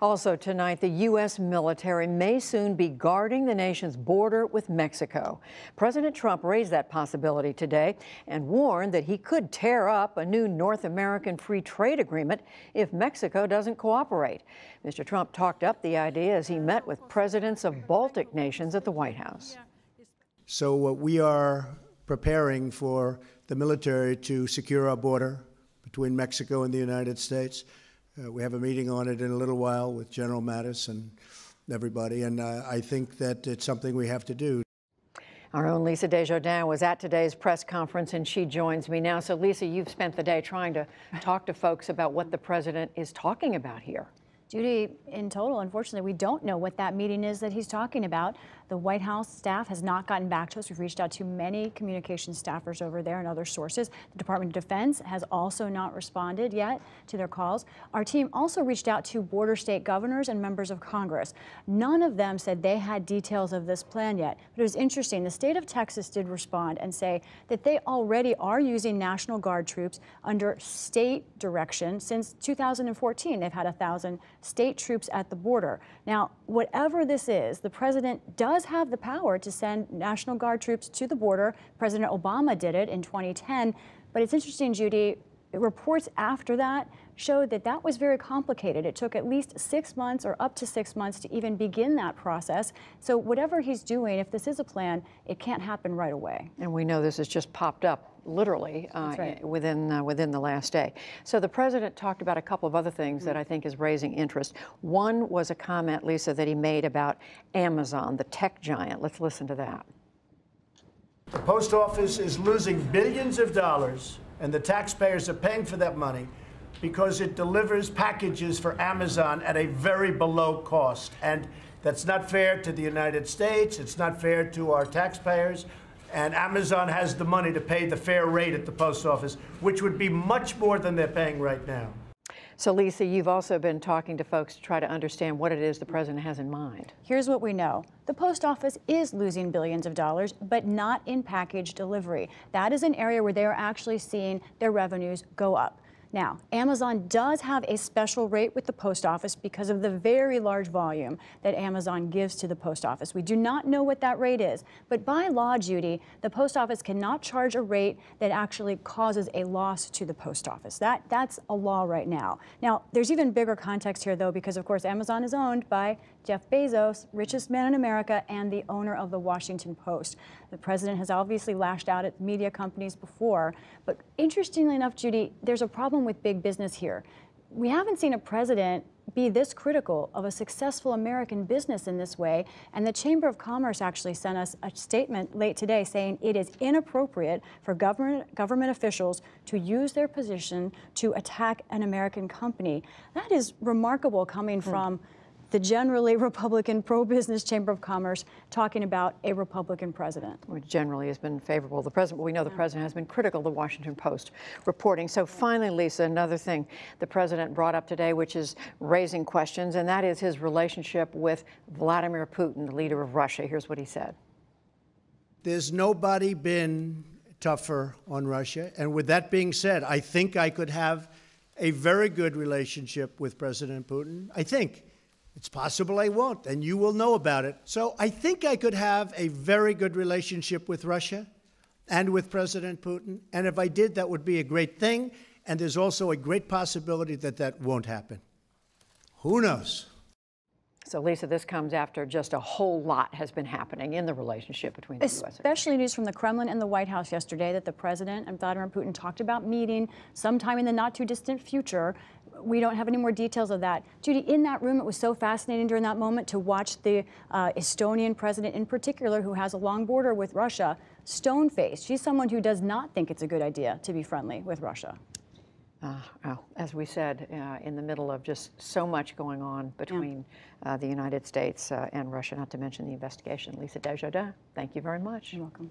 Also tonight, the U.S. military may soon be guarding the nation's border with Mexico. President Trump raised that possibility today and warned that he could tear up a new North American free trade agreement if Mexico doesn't cooperate. Mr. Trump talked up the idea as he met with presidents of Baltic nations at the White House. So we are preparing for the military to secure our border between Mexico and the United States. We have a meeting on it in a little while with General Mattis and everybody, and I think that it's something we have to do. Our own Lisa Desjardins was at today's press conference, and she joins me now. So, Lisa, you've spent the day trying to talk to folks about what the president is talking about here. Judy, in total, unfortunately, we don't know what that meeting is that he's talking about. The White House staff has not gotten back to us. We've reached out to many communications staffers over there and other sources. The Department of Defense has also not responded yet to their calls. Our team also reached out to border state governors and members of Congress. None of them said they had details of this plan yet. But it was interesting. The state of Texas did respond and say that they already are using National Guard troops under state direction since 2014. They've had 1,000 state troops at the border. Now, whatever this is, the president does have the power to send National Guard troops to the border. President Obama did it in 2010. But it's interesting, Judy, reports after that showed that that was very complicated. It took at least 6 months or up to 6 months to even begin that process. So whatever he's doing, if this is a plan, it can't happen right away. And we know this has just popped up literally right. within the last day. So the president talked about a couple of other things that I think is raising interest. One was a comment, Lisa, that he made about Amazon, the tech giant. Let's listen to that. The post office is losing billions of dollars, and the taxpayers are paying for that money because it delivers packages for Amazon at a very below cost. And that's not fair to the United States. It's not fair to our taxpayers. And Amazon has the money to pay the fair rate at the post office, which would be much more than they're paying right now. So, Lisa, you've also been talking to folks to try to understand what it is the president has in mind. Here's what we know. The post office is losing billions of dollars, but not in package delivery. That is an area where they are actually seeing their revenues go up. Now, Amazon does have a special rate with the post office because of the very large volume that Amazon gives to the post office. We do not know what that rate is, but by law, Judy, the post office cannot charge a rate that actually causes a loss to the post office. That's a law right now. Now, there's even bigger context here, though, because, of course, Amazon is owned by Jeff Bezos, richest man in America, and the owner of the Washington Post. The president has obviously lashed out at media companies before, but interestingly enough, Judy, there's a problem with big business here. We haven't seen a president be this critical of a successful American business in this way, and the Chamber of Commerce actually sent us a statement late today saying it is inappropriate for government officials to use their position to attack an American company. That is remarkable coming from the generally Republican pro-business Chamber of Commerce talking about a Republican president. Which generally has been favorable to the president, but we know the president has been critical of the Washington Post reporting. So finally, Lisa, another thing the president brought up today, which is raising questions, and that is his relationship with Vladimir Putin, the leader of Russia. Here's what he said. There's nobody been tougher on Russia. And with that being said, I think I could have a very good relationship with President Putin. I think. It's possible I won't, and you will know about it. So I think I could have a very good relationship with Russia and with President Putin. And if I did, that would be a great thing. And there's also a great possibility that that won't happen. Who knows? So, Lisa, this comes after just a whole lot has been happening in the relationship between the U.S. Especially news from the Kremlin and the White House yesterday that the president and Vladimir Putin talked about meeting sometime in the not-too-distant future. We don't have any more details of that. Judy, in that room, it was so fascinating during that moment to watch the Estonian president in particular, who has a long border with Russia, stone-faced. She's someone who does not think it's a good idea to be friendly with Russia. As we said, in the middle of just so much going on between the United States and Russia, not to mention the investigation. Lisa Desjardins, thank you very much. You're welcome.